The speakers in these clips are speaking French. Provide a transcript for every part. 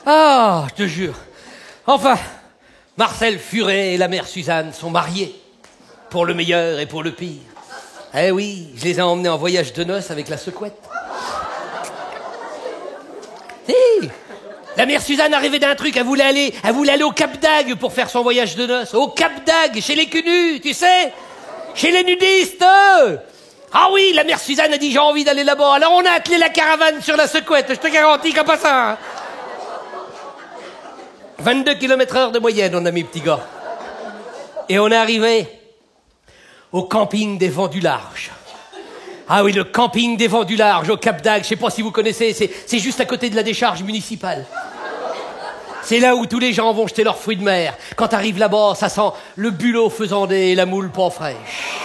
Ah, je te jure. Enfin, Marcel Furet et la mère Suzanne sont mariés. Pour le meilleur et pour le pire. Eh oui, je les ai emmenés en voyage de noces avec la secouette. Si, la mère Suzanne a rêvé d'un truc, elle voulait aller au Cap d'Agde pour faire son voyage de noces. Au Cap d'Agde, chez les cunus, tu sais, chez les nudistes. Ah oui, la mère Suzanne a dit j'ai envie d'aller là-bas. Alors on a attelé la caravane sur la secouette, je te garantis qu'en passant. 22 km/h de moyenne, on a mis, petit gars. Et on est arrivé au camping des Vents du Large. Ah oui, le camping des Vents du Large, au Cap d'Agde, je sais pas si vous connaissez, c'est juste à côté de la décharge municipale. C'est là où tous les gens vont jeter leurs fruits de mer. Quand t'arrives là-bas, ça sent le bulot faisandé et la moule pas fraîche.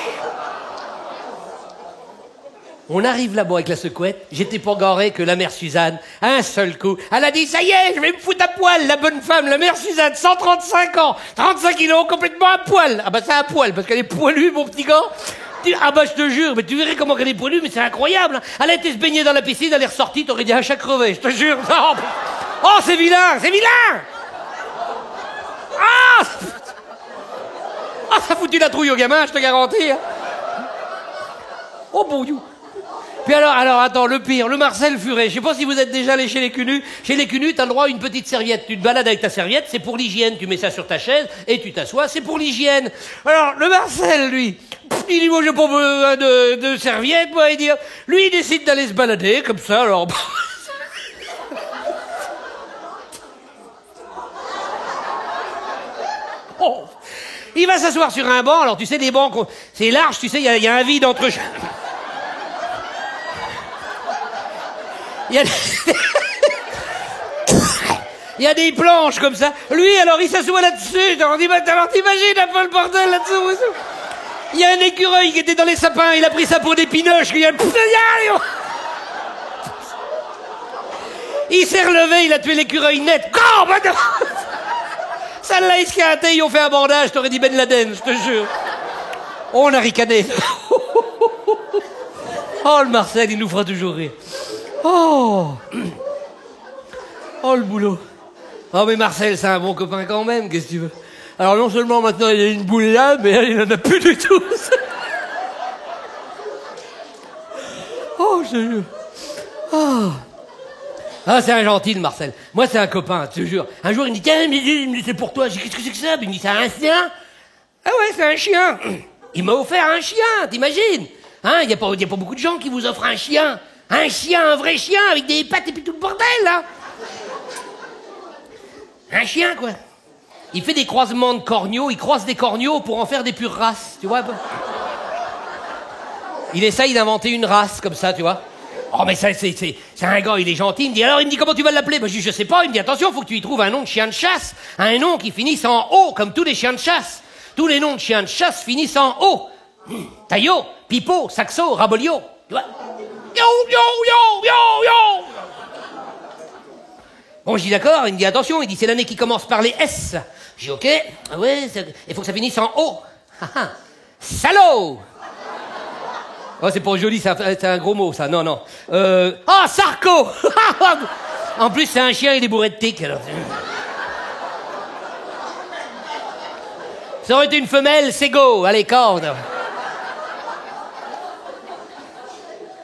On arrive là-bas avec la secouette, j'étais pas garé que la mère Suzanne, un seul coup, elle a dit, ça y est, je vais me foutre à poil, la bonne femme, la mère Suzanne, 135 ans, 35 kilos, complètement à poil. Ah bah c'est à poil, parce qu'elle est poilue, mon petit gars. Ah bah je te jure, mais tu verrais comment elle est poilue, mais c'est incroyable. Elle a été se baigner dans la piscine, elle est ressortie, t'aurais dit un chat crevé, je te jure. Oh, c'est vilain, c'est vilain. Ah, ça a foutu la trouille au gamin, je te garantis. Oh bon Dieu. Puis alors, attends, le pire, le Marcel Furet. Je sais pas si vous êtes déjà allé chez les cunus. Chez les cunus, t'as le droit à une petite serviette. Tu te balades avec ta serviette, c'est pour l'hygiène. Tu mets ça sur ta chaise et tu t'assois, c'est pour l'hygiène. Alors, le Marcel, lui, il dit, moi, j'ai pas besoin de serviette, moi, il dit. Lui, il décide d'aller se balader, comme ça, alors. Oh. Il va s'asseoir sur un banc, alors tu sais, des bancs, c'est large, tu sais, il y a un vide entre... Il y a des planches comme ça. Lui, alors, il s'assoit là-dessus. Alors, t'imagines un peu le bordel là-dessous. Il y a un écureuil qui était dans les sapins. Il a pris ça pour des pinoches. Il s'est relevé. Il a tué l'écureuil net. Ça l'a esquinté. Ils ont fait un bandage. T'aurais dit Ben Laden, je te jure. On a ricané. Oh, le Marcel, il nous fera toujours rire. Oh, le boulot. Oh, mais Marcel, c'est un bon copain quand même, qu'est-ce que tu veux. Alors, non seulement maintenant il a une boule là, mais il n'en a plus du tout. Oh, je te jure. Oh. Ah, c'est un gentil, le Marcel. Moi, c'est un copain, je te jure. Un jour, il me dit, tiens, c'est pour toi. Je dis, qu'est-ce que c'est que ça? Il me dit, c'est un chien. Ah ouais, c'est un chien. Il m'a offert un chien, t'imagines? Hein, il y a pas beaucoup de gens qui vous offrent un chien. Un chien, un vrai chien, avec des pattes et puis tout le bordel, là. Un chien, quoi. Il fait des croisements de corneaux, il croise des corneaux pour en faire des pures races, tu vois. Il essaye d'inventer une race, comme ça, tu vois. Oh, mais ça, c'est un gars, il est gentil. Il me dit, alors, il me dit, comment tu vas l'appeler? Ben, je sais pas. Il me dit, attention, faut que tu y trouves un nom de chien de chasse. Un nom qui finisse en O, comme tous les chiens de chasse. Tous les noms de chiens de chasse finissent en O. Taillot, Pipo, Saxo, Rabolio, tu vois. Yo, yo, yo, yo, yo. Bon, je dis d'accord, il me dit attention, il dit c'est l'année qui commence par les S. Je dis ok, ah ouais, il faut que ça finisse en O. Salaud. Oh, c'est pas joli, c'est un gros mot, ça, non, non. Sarko. En plus, c'est un chien, il est bourré de tiques, alors. Ça aurait été une femelle, c'est go, allez, corde.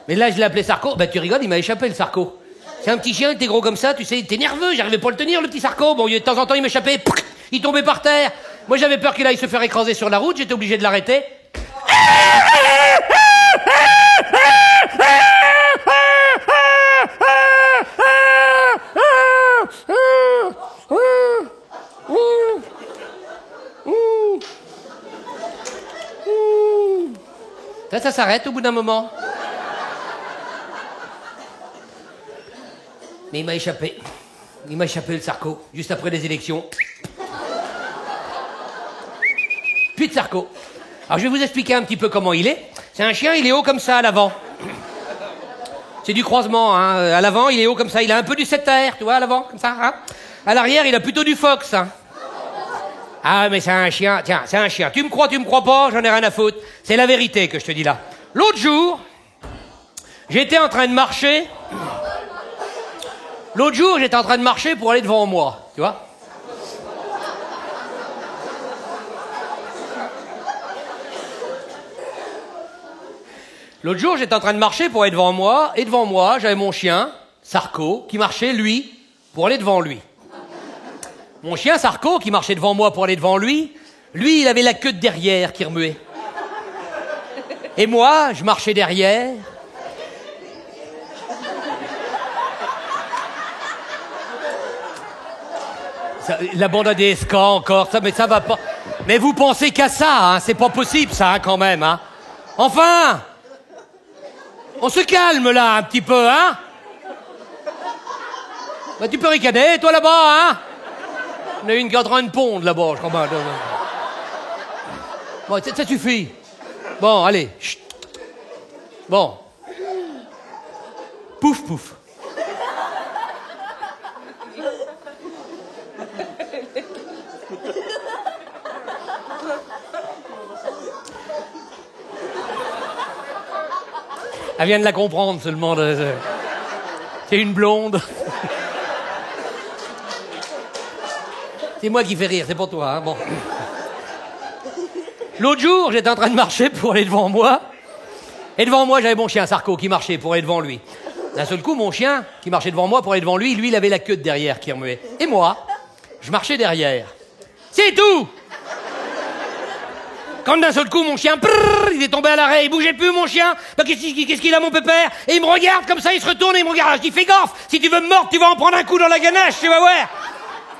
Mais là, je l'ai appelé Sarko. Ben, tu rigoles, il m'a échappé, le Sarko. C'est un petit chien, il était gros comme ça, tu sais, il était nerveux, j'arrivais pas à le tenir, le petit Sarko. Bon, de temps en temps, il m'échappait, il tombait par terre. Moi, j'avais peur qu'il aille se faire écraser sur la route, j'étais obligé de l'arrêter. Ça s'arrête au bout d'un moment. Mais il m'a échappé. Il m'a échappé, le Sarko, juste après les élections. Puis de Sarko. Alors, je vais vous expliquer un petit peu comment il est. C'est un chien, il est haut comme ça à l'avant. C'est du croisement, hein. À l'avant, il est haut comme ça. Il a un peu du setter, tu vois, à l'avant, comme ça, hein. À l'arrière, il a plutôt du fox, hein. Ah, mais c'est un chien. Tiens, c'est un chien. Tu me crois pas, j'en ai rien à foutre. C'est la vérité que je te dis là. L'autre jour, j'étais en train de marcher L'autre jour, j'étais en train de marcher pour aller devant moi, tu vois. L'autre jour, j'étais en train de marcher pour aller devant moi, et devant moi, j'avais mon chien, Sarko, qui marchait, lui, pour aller devant lui. Mon chien, Sarko, qui marchait devant moi pour aller devant lui, il avait la queue de derrière qui remuait. Et moi, je marchais derrière. Ça, la bande à DSK encore, ça, mais ça va pas. Mais vous pensez qu'à ça, hein, c'est pas possible ça, hein, quand même, hein. Enfin, on se calme là un petit peu, hein. Bah, tu peux ricaner, toi là-bas, hein. On a une qui est en train de pondre là-bas, je crois pas. Bon, ça suffit. Bon, allez. Chut. Bon. Pouf, pouf. Elle vient de la comprendre seulement. C'est une blonde. C'est moi qui fais rire, c'est pour toi, hein, bon. L'autre jour, j'étais en train de marcher pour aller devant moi. Et devant moi, j'avais mon chien, Sarko, qui marchait pour aller devant lui. D'un seul coup, mon chien, qui marchait devant moi pour aller devant lui, il avait la queue de derrière qui remuait. Et moi, je marchais derrière. C'est tout! Quand d'un seul coup, mon chien, il est tombé à l'arrêt, il bougeait plus, mon chien. Bah, qu'est-ce qu'il a, mon pépère? Et il me regarde comme ça, il se retourne et il me regarde. Je dis, fais gaffe, si tu veux me mordre, tu vas en prendre un coup dans la ganache, tu vas voir.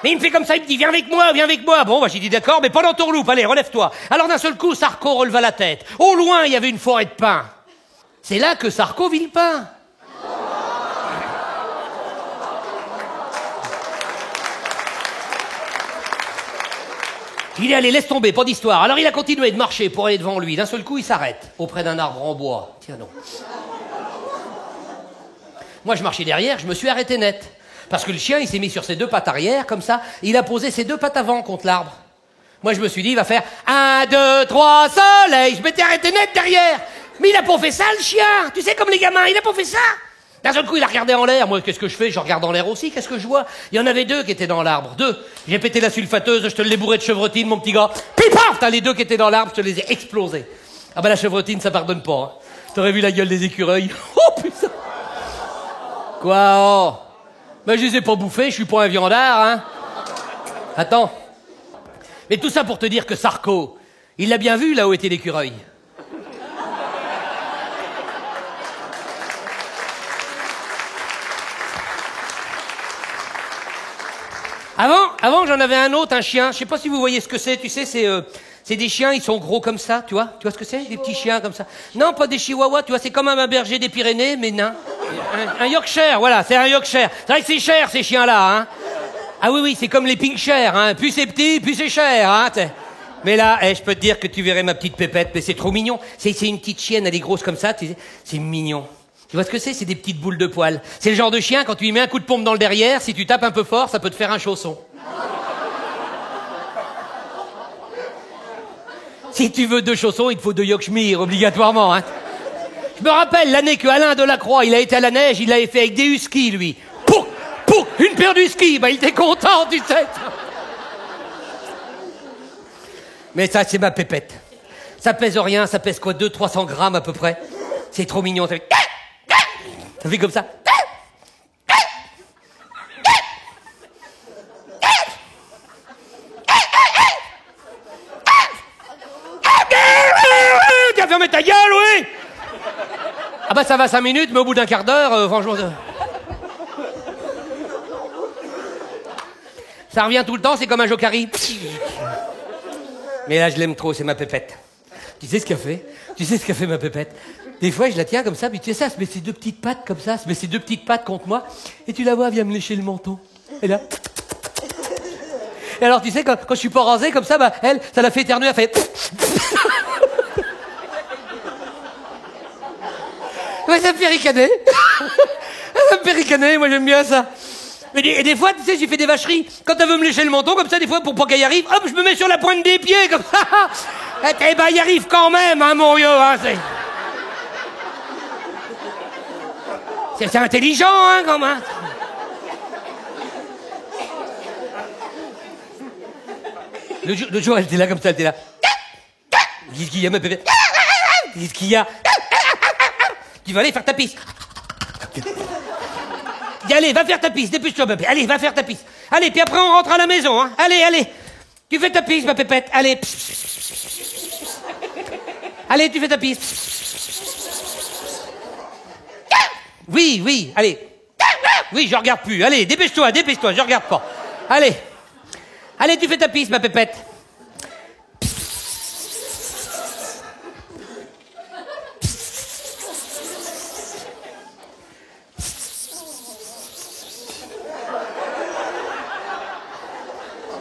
Mais il me fait comme ça, il me dit, viens avec moi, viens avec moi. Bon, bah, j'ai dit, d'accord, mais pas dans ton loupe, allez, relève-toi. Alors d'un seul coup, Sarko releva la tête. Au loin, il y avait une forêt de pins. C'est là que Sarko vit le pain. Il est allé, laisse tomber, pas d'histoire. Alors il a continué de marcher pour aller devant lui. D'un seul coup, il s'arrête auprès d'un arbre en bois. Tiens non. Moi, je marchais derrière, je me suis arrêté net. Parce que le chien, il s'est mis sur ses deux pattes arrière, comme ça. Il a posé ses deux pattes avant contre l'arbre. Moi, je me suis dit, il va faire 1, 2, 3, soleil. Je m'étais arrêté net derrière. Mais il a pas fait ça, le chien. Tu sais, comme les gamins, il a pas fait ça. D'un seul coup, il a regardé en l'air. Moi, qu'est-ce que je fais? Je regarde en l'air aussi. Qu'est-ce que je vois? Il y en avait deux qui étaient dans l'arbre. Deux. J'ai pété la sulfateuse, je te l'ai bourré de chevrotine, mon petit gars. Puis paf! T'as les deux qui étaient dans l'arbre, je te les ai explosés. Ah bah la chevrotine, ça pardonne pas. Hein. T'aurais vu la gueule des écureuils. Oh putain! Quoi? Oh? Ben je les ai pas bouffés, je suis pas un viandard, hein. Attends. Mais tout ça pour te dire que Sarko, il l'a bien vu là où était l'écureuil. Avant, j'en avais un autre, un chien. Je sais pas si vous voyez ce que c'est. Tu sais, c'est des chiens, ils sont gros comme ça, tu vois. Tu vois ce que c'est? Des petits chiens comme ça. Non, pas des chihuahuas, tu vois. C'est comme un berger des Pyrénées, mais non. Un Yorkshire, voilà, c'est un Yorkshire. C'est vrai que c'est cher ces chiens-là, hein. Ah oui, c'est comme les Pinkshire, hein. Plus c'est petit, plus c'est cher, hein. Mais là, je peux te dire que tu verrais ma petite pépette, mais c'est trop mignon. C'est une petite chienne, elle est grosse comme ça, tu sais. C'est mignon. Tu vois ce que c'est? C'est des petites boules de poils. C'est le genre de chien, quand tu lui mets un coup de pompe dans le derrière, si tu tapes un peu fort, ça peut te faire un chausson. Si tu veux 2 chaussons, il te faut 2 Yorkshire, obligatoirement, hein. Je me rappelle l'année que Alain Delacroix, il a été à la neige, il l'avait fait avec des huskies, lui. Pouf, une paire d'huskies, bah il était content, tu sais. Mais ça, c'est ma pépette. Ça pèse rien, ça pèse quoi, 200-300 grammes à peu près. C'est trop mignon, ça fait comme ça. Tu as fermé ta gueule, oui. Ah bah ça va 5 minutes, mais au bout d'un quart d'heure, franchement... Ça revient tout le temps, c'est comme un jokari. Mais là, je l'aime trop, c'est ma pépette. Tu sais ce qu'elle fait? Tu sais ce qu'a fait ma pépette? Des fois, je la tiens comme ça, puis tu sais ça, elle se met ses 2 petites pattes comme ça, elle se met ses 2 petites pattes contre moi, et tu la vois, elle vient me lécher le menton. Et là... Et alors, tu sais, quand je suis pas rasé comme ça, bah, elle, ça la fait éternuer, elle fait... Ouais, ça me fait ricaner. Ça me fait ricaner, moi j'aime bien ça. Mais des fois, tu sais, j'ai fait des vacheries. Quand elle veut me lécher le menton, comme ça, des fois, pour pas qu'elle y arrive, hop, je me mets sur la pointe des pieds, comme ça. Eh ben, y arrive quand même, hein, mon vieux, hein, c'est intelligent, hein, quand même. Le jour, elle était là comme ça, elle était là. Qu'est-ce qu'il y a, ma pépette? Qu'est-ce qu'il y a? Tu vas aller faire ta pisse. Dis, allez, va faire ta pisse, dépêche-toi, ma pépette. Allez, va faire ta pisse. Allez, puis après, on rentre à la maison, hein. Allez, allez. Tu fais ta pisse, ma pépette. Allez. Allez, tu fais ta pisse. Oui, oui, allez. Oui, je regarde plus. Allez, dépêche-toi, je regarde pas. Allez. Allez, tu fais ta pisse, ma pépette.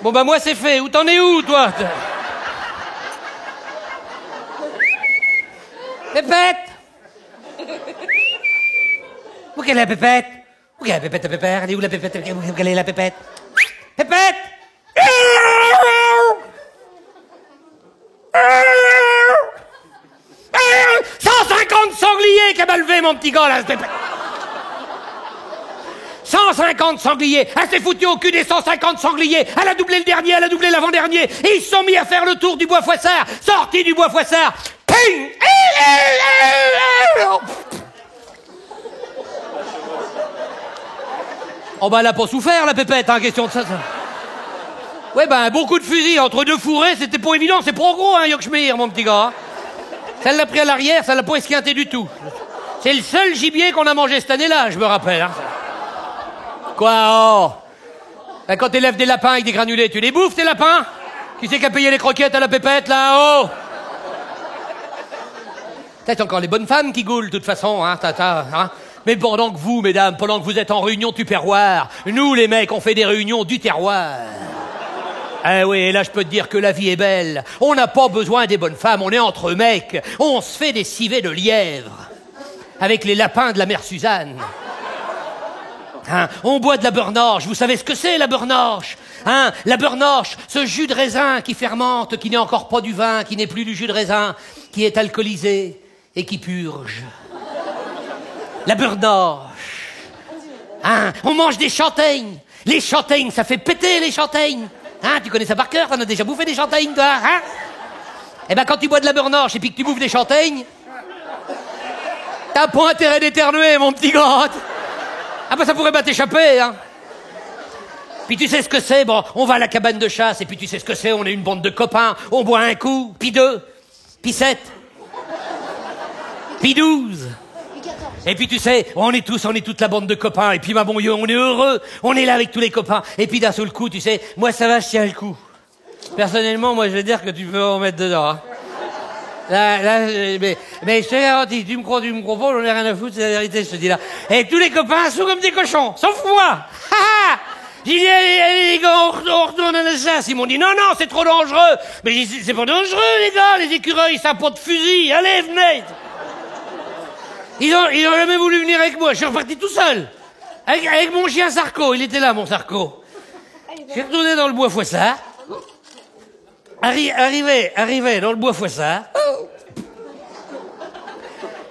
Bon, bah, moi, c'est fait. Où t'en es où, toi? Pépette! Où qu'elle est la pépette? Où qu'elle est la pépette, la pépère? Elle est où la pépette? Où qu'elle est la pépette? Pépette! 150 sangliers qu'elle m'a levé, mon petit gars, là, pépette! 150 sangliers. Elle s'est foutue au cul des 150 sangliers. Elle a doublé le dernier, elle a doublé l'avant-dernier. Et ils se sont mis à faire le tour du bois Fouassard. Sorti du bois Fouassard. Ping! Oh bah elle a pas souffert, la pépette, hein, question de ça. Ouais, bah un bon coup de fusil entre deux fourrés, c'était pas évident. C'est pas gros, hein, Yorkshire, mon petit gars. Ça l'a pris à l'arrière, ça l'a pas esquinté du tout. C'est le seul gibier qu'on a mangé cette année-là, je me rappelle. Hein. Quoi, oh? Ben, quand t'élèves des lapins avec des granulés, tu les bouffes, tes lapins? Qui c'est qui a payé les croquettes à la pépette, là, oh? C'est encore les bonnes femmes qui goulent, de toute façon, hein, hein. Mais pendant que vous, mesdames, pendant que vous êtes en réunion tupperware, nous, les mecs, on fait des réunions du terroir. Ah oui, et là, je peux te dire que la vie est belle. On n'a pas besoin des bonnes femmes, on est entre mecs. On se fait des civets de lièvre. Avec les lapins de la mère Suzanne. Hein, on boit de la beurre-norge. Vous savez ce que c'est, la beurre-norge? Hein, la beurre-norge, ce jus de raisin qui fermente, qui n'est encore pas du vin, qui n'est plus du jus de raisin, qui est alcoolisé et qui purge. La beurre-norge. Hein, on mange des châtaignes. Les châtaignes, ça fait péter les châtaignes. Hein, tu connais ça par cœur? T'en as déjà bouffé des châtaignes, toi? Hein? Eh ben, quand tu bois de la beurre-norge et puis que tu bouffes des châtaignes, t'as pas intérêt d'éternuer, mon petit gars. Ah ben, ça pourrait pas t'échapper, hein. Puis tu sais ce que c'est, bon, on va à la cabane de chasse, et puis tu sais ce que c'est, on est une bande de copains, on boit un coup, puis deux, puis 7, puis 12. Et puis tu sais, on est toute la bande de copains, et puis ma bon Dieu, on est heureux, on est là avec tous les copains, et puis d'un seul coup, tu sais, moi ça va, je tiens le coup. Personnellement, moi je vais dire que tu peux en mettre dedans, hein. Là, mais je te garantis, tu me crois, j'en ai rien à foutre, c'est la vérité, je te dis là. Et tous les copains sont comme des cochons, sauf moi. J'ai dit, allez, les gars, on retourne à la chasse. Ils m'ont dit, non, c'est trop dangereux. Mais j'ai dit, c'est pas dangereux, les gars, les écureuils, ça n'a pas de fusil. Allez, venez. Ils ont jamais voulu venir avec moi. Je suis reparti tout seul. Avec mon chien Sarko. Il était là, mon Sarko. Je suis retourné dans le bois Fouassard. Arrivé dans le bois Fouassard.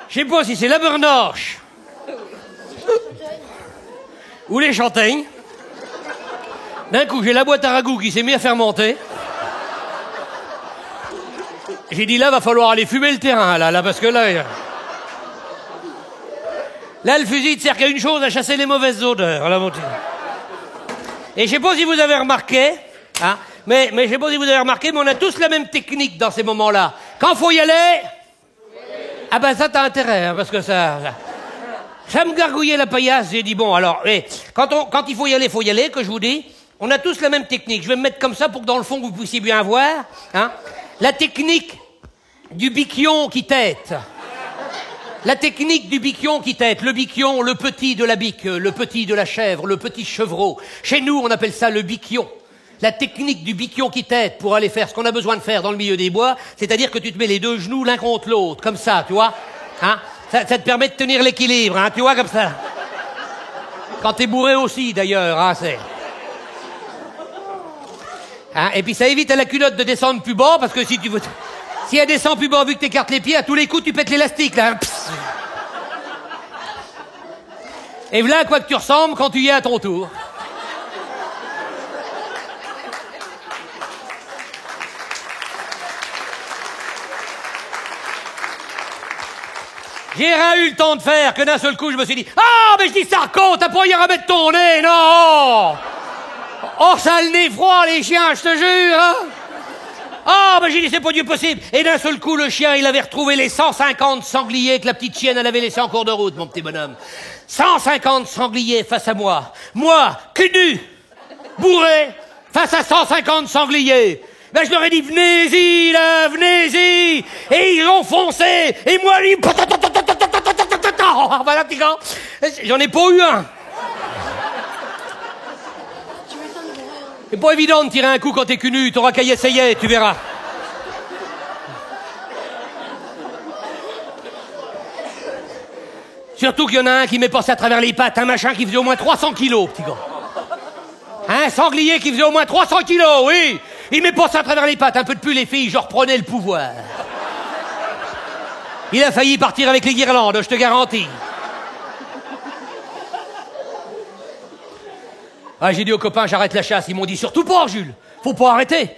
Je sais pas si c'est la beurre-norge ou les châtaignes. D'un coup, j'ai la boîte à ragoût qui s'est mis à fermenter. J'ai dit, là, va falloir aller fumer le terrain, là, parce que là, le fusil ne sert qu'à une chose, à chasser les mauvaises odeurs, là, mon petit. Et je sais pas si vous avez remarqué, hein, mais je sais pas si vous avez remarqué, mais on a tous la même technique dans ces moments-là. Quand faut y aller, ah ben ça, t'as intérêt, hein, parce que ça me gargouillait la paillasse. J'ai dit, bon, alors, quand il faut y aller, que je vous dis, on a tous la même technique. Je vais me mettre comme ça pour que dans le fond, vous puissiez bien voir. Hein, la technique du biquion qui tête. La technique du biquion qui tête. Le biquion, le petit de la bique, le petit de la chèvre, le petit chevreau. Chez nous, on appelle ça le biquion. La technique du biquion qui tête pour aller faire ce qu'on a besoin de faire dans le milieu des bois, c'est-à-dire que tu te mets les deux genoux l'un contre l'autre, comme ça, tu vois. Hein, ça te permet de tenir l'équilibre, hein, tu vois, comme ça. Quand t'es bourré aussi, d'ailleurs, hein, c'est... Hein, et puis ça évite à la culotte de descendre plus bas, parce que si elle descend plus bas vu que t'écartes les pieds, à tous les coups tu pètes l'élastique, là. Et voilà à quoi que tu ressembles quand tu y es à ton tour. J'ai rien eu le temps de faire que d'un seul coup, je me suis dit « Ah, mais je dis Sarko, t'as pas y remettre ton nez, non !» Oh, ça a le nez froid, les chiens, je te jure, hein. Ah, ben j'ai dit, c'est pas Dieu possible. Et d'un seul coup, le chien, il avait retrouvé les 150 sangliers que la petite chienne, elle avait laissés en cours de route, mon petit bonhomme. 150 sangliers face à moi. Moi, cul nu, bourré, face à 150 sangliers. Ben je leur ai dit, venez-y, là, venez-y. Et ils ont foncé. Et moi, lui... Voilà, petit gars. J'en ai pas eu un. C'est pas évident de tirer un coup quand t'es cul nu, t'auras qu'à y essayer, tu verras. Surtout qu'il y en a un qui m'est passé à travers les pattes, un machin qui faisait au moins 300 kilos, petit gars. Un sanglier qui faisait au moins 300 kilos, oui. Il m'est passé à travers les pattes, un peu de plus les filles, je reprenais le pouvoir. Il a failli partir avec les guirlandes, je te garantis. Ah, j'ai dit aux copains, j'arrête la chasse. Ils m'ont dit, surtout pas, Jules. Faut pas arrêter.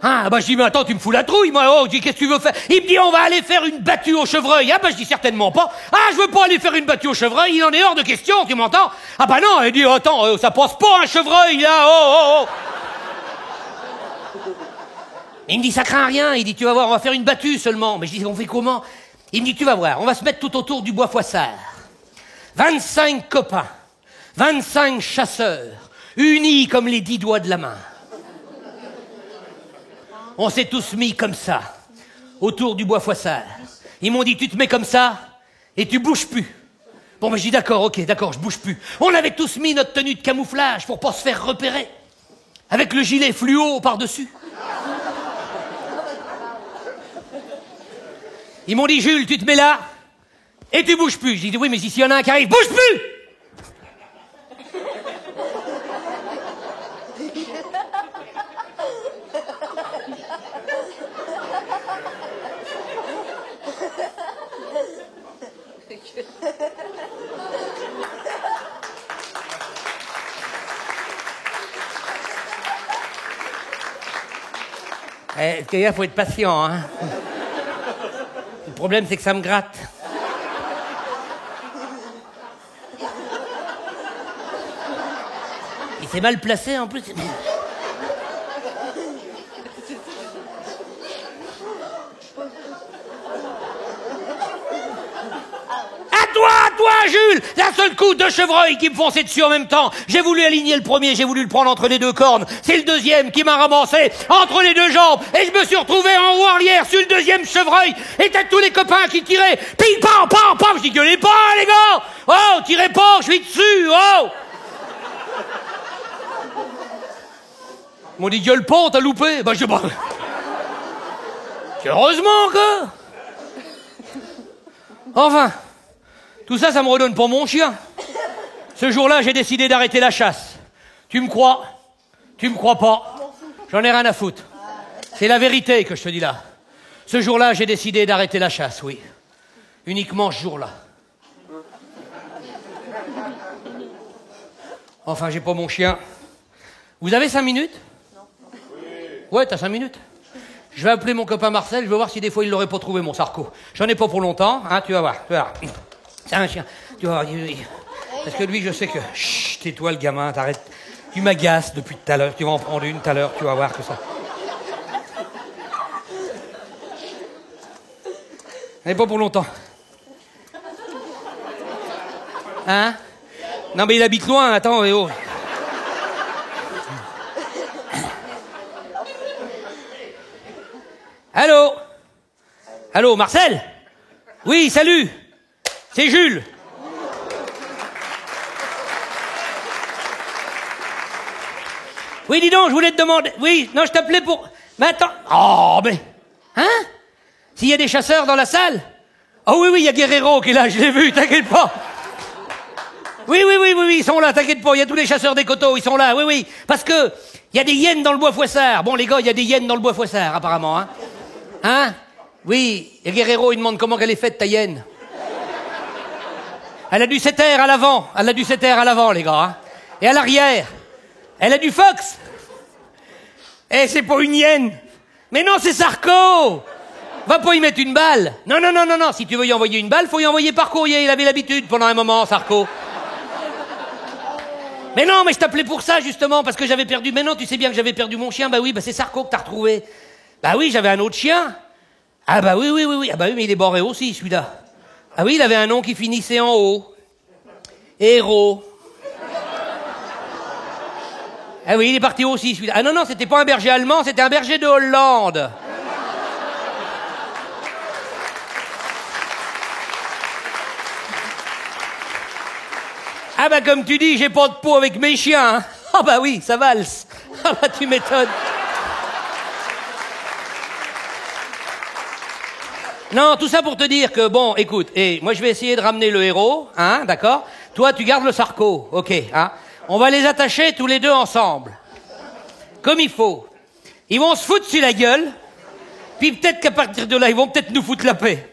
Ah, bah, je dis, mais attends, tu me fous la trouille, moi. Oh, je dis, qu'est-ce que tu veux faire? Il me dit, on va aller faire une battue au chevreuil. Ah, bah, je dis, certainement pas. Ah, je veux pas aller faire une battue au chevreuil. Il en est hors de question, tu m'entends? Ah, bah, non. Il dit, attends, ça passe pas, un chevreuil, là. Oh. Il me dit, ça craint rien. Il dit, tu vas voir, on va faire une battue seulement. Mais je dis, on fait comment? Il me dit, tu vas voir, on va se mettre tout autour du bois Froissart. 25 copains. 25 chasseurs. Unis comme les 10 doigts de la main. On s'est tous mis comme ça, autour du bois Froissart. Ils m'ont dit, tu te mets comme ça, et tu bouges plus. Bon, ben, j'ai dit, d'accord, ok, d'accord, je bouge plus. On avait tous mis notre tenue de camouflage pour pas se faire repérer. Avec le gilet fluo par-dessus. Ils m'ont dit, Jules, tu te mets là, et tu bouges plus. J'ai dit, oui, mais s'il y en a un qui arrive, bouge plus! Il faut être patient, hein. Le problème, c'est que ça me gratte. Il s'est mal placé, en plus. À toi, Jules! D'un seul coup, 2 chevreuils qui me fonçaient dessus en même temps. J'ai voulu aligner le premier, j'ai voulu le prendre entre les 2 cornes. C'est le deuxième qui m'a ramassé entre les 2 jambes. Et je me suis retrouvé en haut arrière sur le deuxième chevreuil. Et t'as tous les copains qui tiraient. Ping, pam, pam, pam. Je dis, gueulez pas, les gars! Oh, tirez pas, je suis dessus, oh! Ils m'ont dit, gueule pas, t'as loupé. Bah, je dis, bah... Heureusement que... Enfin... Tout ça, ça me redonne pour mon chien. Ce jour-là, j'ai décidé d'arrêter la chasse. Tu me crois? Tu me crois pas? J'en ai rien à foutre. C'est la vérité que je te dis là. Ce jour-là, j'ai décidé d'arrêter la chasse, oui. Uniquement ce jour-là. Enfin, j'ai pas mon chien. Vous avez 5 minutes? Non. Ouais, t'as 5 minutes. Je vais appeler mon copain Marcel, je vais voir si des fois il l'aurait pas trouvé, mon Sarko. J'en ai pas pour longtemps, hein, tu vas voir. C'est un chien. Tu vas voir. Parce que lui, je sais que... Chut, tais-toi, le gamin, t'arrêtes. Tu m'agaces depuis tout à l'heure. Tu vas en prendre une tout à l'heure, tu vas voir que ça... Elle n'est pas pour longtemps. Hein? Non, mais il habite loin, attends, oh. Allô? Allô, Marcel? Oui, salut! C'est Jules. Oui, dis donc, je voulais te demander... Oui, non, je t'appelais pour... Mais attends... Oh, mais... Hein? S'il y a des chasseurs dans la salle? Oh oui, il y a Guerrero qui est là, je l'ai vu, t'inquiète pas. Oui, ils sont là, t'inquiète pas, il y a tous les chasseurs des coteaux, ils sont là, oui. Parce que, il y a des hyènes dans le bois Froissart. Bon, les gars, il y a des hyènes dans le bois Froissart, apparemment, hein? Hein? Oui, et Guerrero, il demande comment elle est faite, ta hyène. Elle a du setter à l'avant. Elle a du setter à l'avant, les gars. Hein. Et à l'arrière, elle a du fox. Eh, c'est pas une hyène. Mais non, c'est Sarko. Va pas y mettre une balle. Non, non, non, non, non. Si tu veux y envoyer une balle, faut y envoyer par courrier. Il avait l'habitude pendant un moment, Sarko. Mais non, mais je t'appelais pour ça, justement, parce que j'avais perdu... Mais non, tu sais bien que j'avais perdu mon chien. Bah oui, bah c'est Sarko que t'as retrouvé. Bah oui, j'avais un autre chien. Ah bah oui, oui, oui, oui. Ah bah oui, mais il est boré aussi, celui-là. Ah oui, il avait un nom qui finissait en haut. Héros. Ah oui, il est parti aussi, celui-là. Ah non, non, c'était pas un berger allemand, c'était un berger de Hollande. Ah bah comme tu dis, j'ai pas de peau avec mes chiens. Hein. Ah bah oui, ça valse. Ah bah tu m'étonnes. Non, tout ça pour te dire que, bon, écoute, moi je vais essayer de ramener le héros, hein, d'accord? Toi, tu gardes le Sarko, ok, hein? On va les attacher tous les deux ensemble. Comme il faut. Ils vont se foutre sur la gueule, puis peut-être qu'à partir de là, ils vont peut-être nous foutre la paix.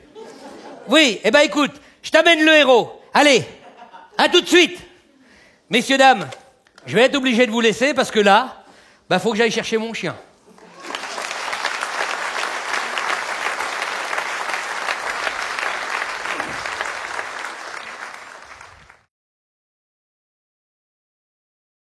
Oui, eh ben écoute, je t'amène le héros. Allez, à tout de suite. Messieurs, dames, je vais être obligé de vous laisser parce que là, faut que j'aille chercher mon chien.